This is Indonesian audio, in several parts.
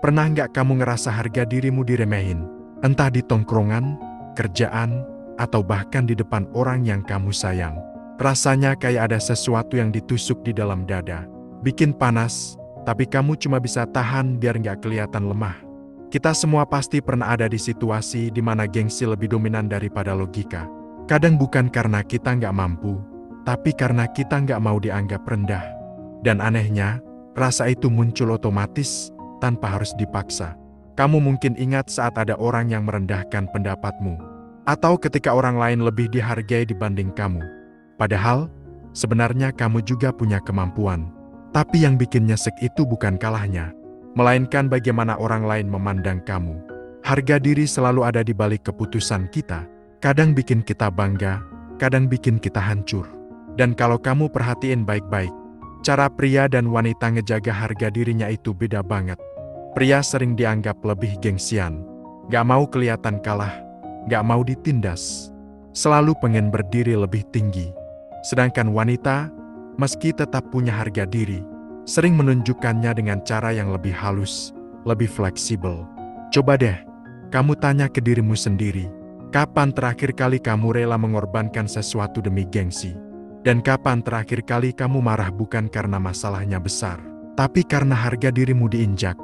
Pernah nggak kamu ngerasa harga dirimu diremehin? Entah di tongkrongan, kerjaan, atau bahkan di depan orang yang kamu sayang. Rasanya kayak ada sesuatu yang ditusuk di dalam dada. Bikin panas, tapi kamu cuma bisa tahan biar nggak kelihatan lemah. Kita semua pasti pernah ada di situasi di mana gengsi lebih dominan daripada logika. Kadang bukan karena kita nggak mampu, tapi karena kita nggak mau dianggap rendah. Dan anehnya, rasa itu muncul otomatis, tanpa harus dipaksa. Kamu mungkin ingat saat ada orang yang merendahkan pendapatmu, atau ketika orang lain lebih dihargai dibanding kamu. Padahal, sebenarnya kamu juga punya kemampuan. Tapi yang bikin nyesek itu bukan kalahnya, melainkan bagaimana orang lain memandang kamu. Harga diri selalu ada di balik keputusan kita. Kadang bikin kita bangga, kadang bikin kita hancur. Dan kalau kamu perhatiin baik-baik, cara pria dan wanita ngejaga harga dirinya itu beda banget. Pria sering dianggap lebih gengsian, gak mau kelihatan kalah, gak mau ditindas, selalu pengen berdiri lebih tinggi. Sedangkan wanita, meski tetap punya harga diri, sering menunjukkannya dengan cara yang lebih halus, lebih fleksibel. Coba deh, kamu tanya ke dirimu sendiri, kapan terakhir kali kamu rela mengorbankan sesuatu demi gengsi? Dan kapan terakhir kali kamu marah bukan karena masalahnya besar, tapi karena harga dirimu diinjak?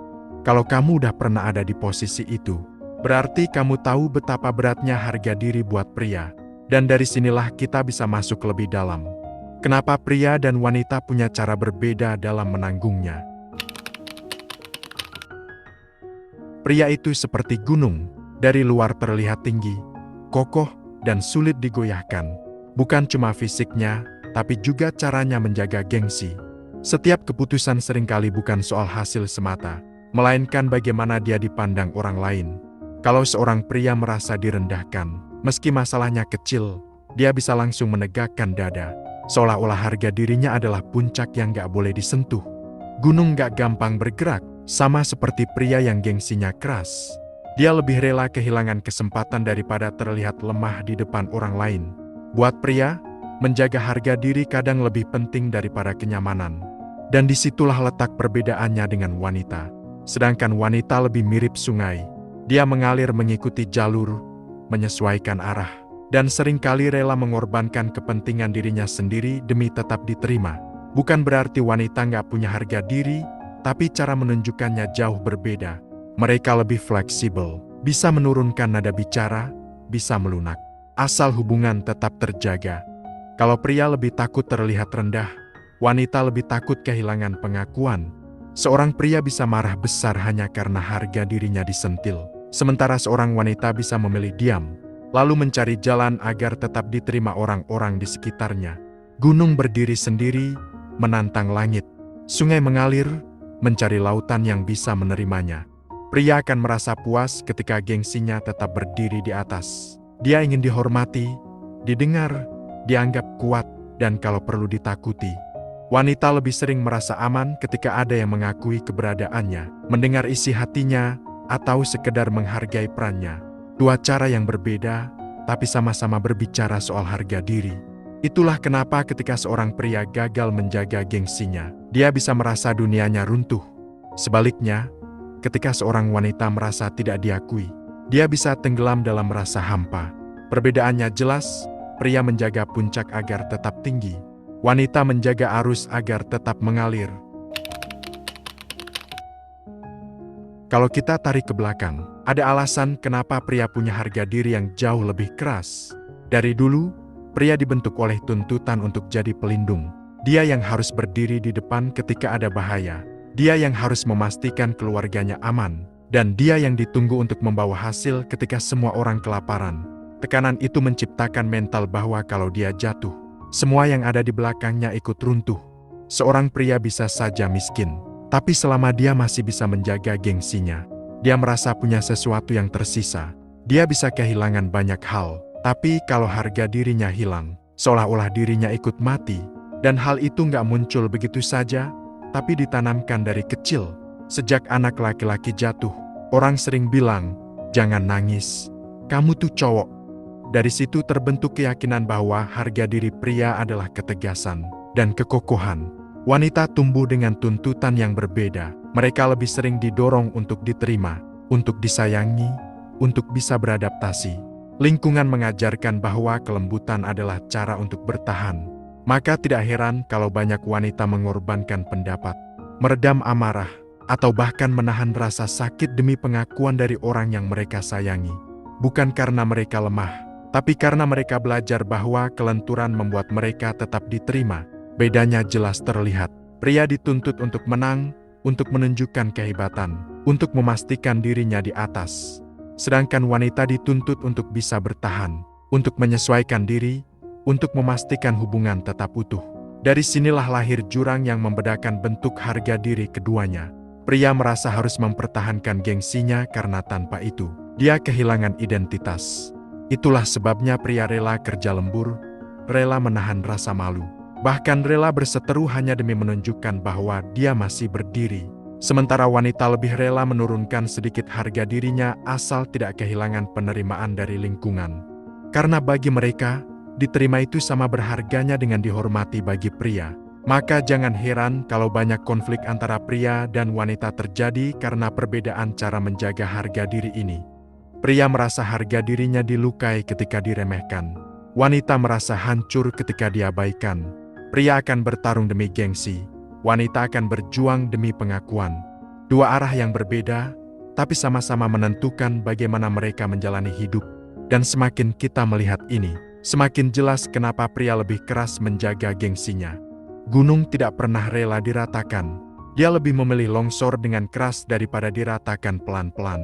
Kalau kamu udah pernah ada di posisi itu, berarti kamu tahu betapa beratnya harga diri buat pria. Dan dari sinilah kita bisa masuk lebih dalam. Kenapa pria dan wanita punya cara berbeda dalam menanggungnya? Pria itu seperti gunung, dari luar terlihat tinggi, kokoh, dan sulit digoyahkan. Bukan cuma fisiknya, tapi juga caranya menjaga gengsi. Setiap keputusan seringkali bukan soal hasil semata, melainkan bagaimana dia dipandang orang lain. Kalau seorang pria merasa direndahkan, meski masalahnya kecil, dia bisa langsung menegakkan dada, seolah-olah harga dirinya adalah puncak yang gak boleh disentuh. Gunung gak gampang bergerak, sama seperti pria yang gengsinya keras. Dia lebih rela kehilangan kesempatan daripada terlihat lemah di depan orang lain. Buat pria, menjaga harga diri kadang lebih penting daripada kenyamanan. Dan disitulah letak perbedaannya dengan wanita. Sedangkan wanita lebih mirip sungai. Dia mengalir mengikuti jalur, menyesuaikan arah, dan seringkali rela mengorbankan kepentingan dirinya sendiri demi tetap diterima. Bukan berarti wanita nggak punya harga diri, tapi cara menunjukkannya jauh berbeda. Mereka lebih fleksibel, bisa menurunkan nada bicara, bisa melunak, asal hubungan tetap terjaga. Kalau pria lebih takut terlihat rendah, wanita lebih takut kehilangan pengakuan. Seorang pria bisa marah besar hanya karena harga dirinya disentil, sementara seorang wanita bisa memilih diam, lalu mencari jalan agar tetap diterima orang-orang di sekitarnya. Gunung berdiri sendiri, menantang langit. Sungai mengalir, mencari lautan yang bisa menerimanya. Pria akan merasa puas ketika gengsinya tetap berdiri di atas. Dia ingin dihormati, didengar, dianggap kuat, dan kalau perlu ditakuti. Wanita lebih sering merasa aman ketika ada yang mengakui keberadaannya, mendengar isi hatinya, atau sekedar menghargai perannya. Dua cara yang berbeda, tapi sama-sama berbicara soal harga diri. Itulah kenapa ketika seorang pria gagal menjaga gengsinya, dia bisa merasa dunianya runtuh. Sebaliknya, ketika seorang wanita merasa tidak diakui, dia bisa tenggelam dalam rasa hampa. Perbedaannya jelas, pria menjaga puncak agar tetap tinggi. Wanita menjaga arus agar tetap mengalir. Kalau kita tarik ke belakang, ada alasan kenapa pria punya harga diri yang jauh lebih keras. Dari dulu, pria dibentuk oleh tuntutan untuk jadi pelindung. Dia yang harus berdiri di depan ketika ada bahaya. Dia yang harus memastikan keluarganya aman. Dan dia yang ditunggu untuk membawa hasil ketika semua orang kelaparan. Tekanan itu menciptakan mental bahwa kalau dia jatuh, semua yang ada di belakangnya ikut runtuh. Seorang pria bisa saja miskin, tapi selama dia masih bisa menjaga gengsinya, dia merasa punya sesuatu yang tersisa. Dia bisa kehilangan banyak hal, tapi kalau harga dirinya hilang, seolah-olah dirinya ikut mati. Dan hal itu nggak muncul begitu saja, tapi ditanamkan dari kecil. Sejak anak laki-laki jatuh, orang sering bilang, "Jangan nangis, kamu tuh cowok." Dari situ terbentuk keyakinan bahwa harga diri pria adalah ketegasan dan kekokohan. Wanita tumbuh dengan tuntutan yang berbeda. Mereka lebih sering didorong untuk diterima, untuk disayangi, untuk bisa beradaptasi. Lingkungan mengajarkan bahwa kelembutan adalah cara untuk bertahan. Maka tidak heran kalau banyak wanita mengorbankan pendapat, meredam amarah, atau bahkan menahan rasa sakit demi pengakuan dari orang yang mereka sayangi. Bukan karena mereka lemah, tapi karena mereka belajar bahwa kelenturan membuat mereka tetap diterima. Bedanya jelas terlihat. Pria dituntut untuk menang, untuk menunjukkan kehebatan, untuk memastikan dirinya di atas. Sedangkan wanita dituntut untuk bisa bertahan, untuk menyesuaikan diri, untuk memastikan hubungan tetap utuh. Dari sinilah lahir jurang yang membedakan bentuk harga diri keduanya. Pria merasa harus mempertahankan gengsinya karena tanpa itu, dia kehilangan identitas. Itulah sebabnya pria rela kerja lembur, rela menahan rasa malu, bahkan rela berseteru hanya demi menunjukkan bahwa dia masih berdiri. Sementara wanita lebih rela menurunkan sedikit harga dirinya asal tidak kehilangan penerimaan dari lingkungan. Karena bagi mereka, diterima itu sama berharganya dengan dihormati bagi pria. Maka jangan heran kalau banyak konflik antara pria dan wanita terjadi karena perbedaan cara menjaga harga diri ini. Pria merasa harga dirinya dilukai ketika diremehkan. Wanita merasa hancur ketika diabaikan. Pria akan bertarung demi gengsi, wanita akan berjuang demi pengakuan. Dua arah yang berbeda, tapi sama-sama menentukan bagaimana mereka menjalani hidup. Dan semakin kita melihat ini, semakin jelas kenapa pria lebih keras menjaga gengsinya. Gunung tidak pernah rela diratakan. Dia lebih memilih longsor dengan keras daripada diratakan pelan-pelan.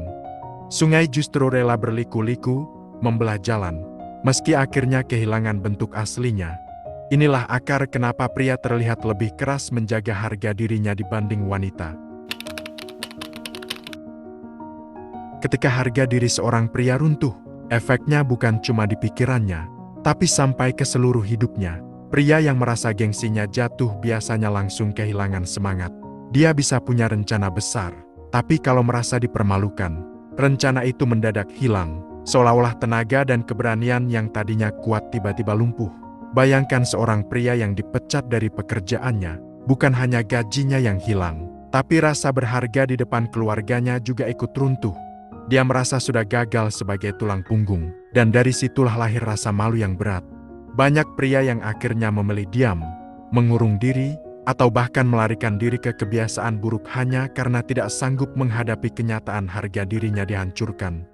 Sungai justru rela berliku-liku, membelah jalan, meski akhirnya kehilangan bentuk aslinya. Inilah akar kenapa pria terlihat lebih keras menjaga harga dirinya dibanding wanita. Ketika harga diri seorang pria runtuh, efeknya bukan cuma di pikirannya, tapi sampai ke seluruh hidupnya. Pria yang merasa gengsinya jatuh biasanya langsung kehilangan semangat. Dia bisa punya rencana besar, tapi kalau merasa dipermalukan, rencana itu mendadak hilang, seolah-olah tenaga dan keberanian yang tadinya kuat tiba-tiba lumpuh. Bayangkan seorang pria yang dipecat dari pekerjaannya, bukan hanya gajinya yang hilang, tapi rasa berharga di depan keluarganya juga ikut runtuh. Dia merasa sudah gagal sebagai tulang punggung, dan dari situlah lahir rasa malu yang berat. Banyak pria yang akhirnya memilih diam, mengurung diri, atau bahkan melarikan diri ke kebiasaan buruk hanya karena tidak sanggup menghadapi kenyataan harga dirinya dihancurkan.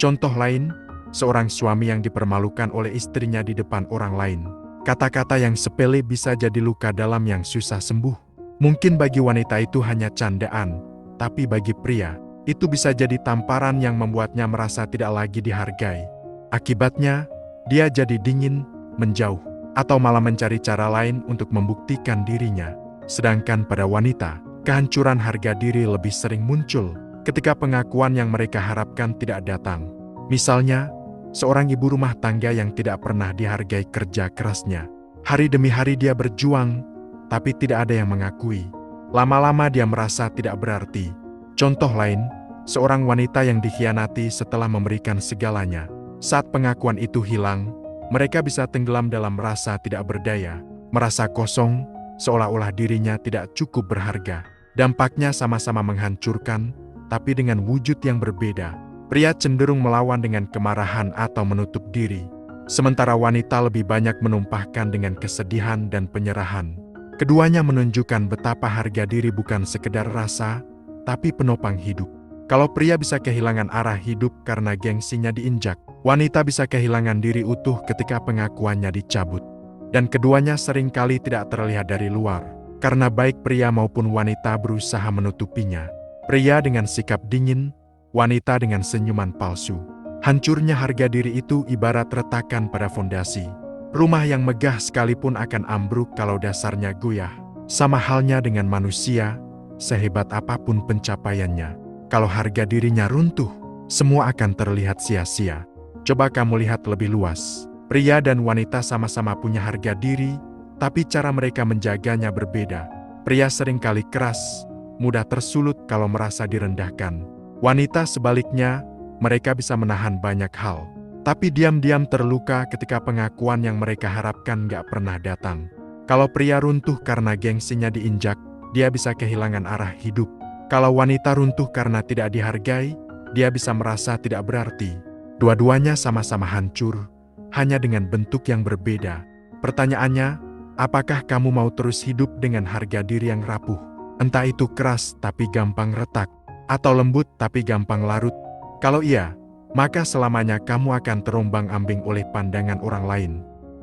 Contoh lain, seorang suami yang dipermalukan oleh istrinya di depan orang lain. Kata-kata yang sepele bisa jadi luka dalam yang susah sembuh. Mungkin bagi wanita itu hanya candaan, tapi bagi pria, itu bisa jadi tamparan yang membuatnya merasa tidak lagi dihargai. Akibatnya, dia jadi dingin, menjauh, atau malah mencari cara lain untuk membuktikan dirinya. Sedangkan pada wanita, kehancuran harga diri lebih sering muncul ketika pengakuan yang mereka harapkan tidak datang. Misalnya, seorang ibu rumah tangga yang tidak pernah dihargai kerja kerasnya. Hari demi hari dia berjuang, tapi tidak ada yang mengakui. Lama-lama dia merasa tidak berarti. Contoh lain, seorang wanita yang dikhianati setelah memberikan segalanya. Saat pengakuan itu hilang, mereka bisa tenggelam dalam rasa tidak berdaya, merasa kosong, seolah-olah dirinya tidak cukup berharga. Dampaknya sama-sama menghancurkan, tapi dengan wujud yang berbeda. Pria cenderung melawan dengan kemarahan atau menutup diri, sementara wanita lebih banyak menumpahkan dengan kesedihan dan penyerahan. Keduanya menunjukkan betapa harga diri bukan sekedar rasa, tapi penopang hidup. Kalau pria bisa kehilangan arah hidup karena gengsinya diinjak, wanita bisa kehilangan diri utuh ketika pengakuannya dicabut. Dan keduanya seringkali tidak terlihat dari luar, karena baik pria maupun wanita berusaha menutupinya. Pria dengan sikap dingin, wanita dengan senyuman palsu. Hancurnya harga diri itu ibarat retakan pada fondasi. Rumah yang megah sekalipun akan ambruk kalau dasarnya goyah. Sama halnya dengan manusia, sehebat apapun pencapaiannya, kalau harga dirinya runtuh, semua akan terlihat sia-sia. Coba kamu lihat lebih luas. Pria dan wanita sama-sama punya harga diri, tapi cara mereka menjaganya berbeda. Pria seringkali keras, mudah tersulut kalau merasa direndahkan. Wanita sebaliknya, mereka bisa menahan banyak hal, tapi diam-diam terluka ketika pengakuan yang mereka harapkan gak pernah datang. Kalau pria runtuh karena gengsinya diinjak, dia bisa kehilangan arah hidup. Kalau wanita runtuh karena tidak dihargai, dia bisa merasa tidak berarti. Dua-duanya sama-sama hancur, hanya dengan bentuk yang berbeda. Pertanyaannya, apakah kamu mau terus hidup dengan harga diri yang rapuh? Entah itu keras tapi gampang retak, atau lembut tapi gampang larut. Kalau iya, maka selamanya kamu akan terombang-ambing oleh pandangan orang lain.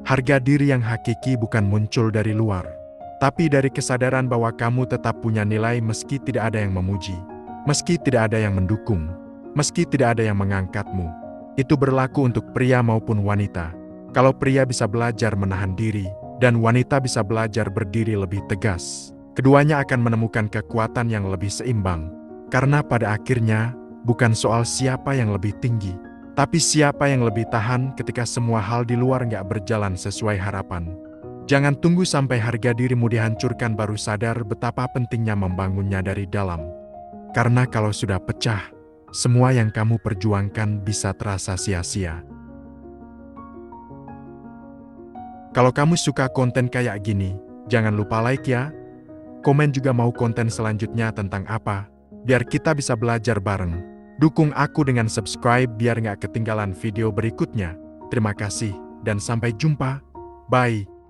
Harga diri yang hakiki bukan muncul dari luar, tapi dari kesadaran bahwa kamu tetap punya nilai meski tidak ada yang memuji, meski tidak ada yang mendukung, meski tidak ada yang mengangkatmu. Itu berlaku untuk pria maupun wanita. Kalau pria bisa belajar menahan diri, dan wanita bisa belajar berdiri lebih tegas, keduanya akan menemukan kekuatan yang lebih seimbang. Karena pada akhirnya, bukan soal siapa yang lebih tinggi, tapi siapa yang lebih tahan ketika semua hal di luar nggak berjalan sesuai harapan. Jangan tunggu sampai harga dirimu dihancurkan baru sadar betapa pentingnya membangunnya dari dalam. Karena kalau sudah pecah, semua yang kamu perjuangkan bisa terasa sia-sia. Kalau kamu suka konten kayak gini, jangan lupa like ya. Komen juga mau konten selanjutnya tentang apa, biar kita bisa belajar bareng. Dukung aku dengan subscribe biar nggak ketinggalan video berikutnya. Terima kasih, dan sampai jumpa. Bye.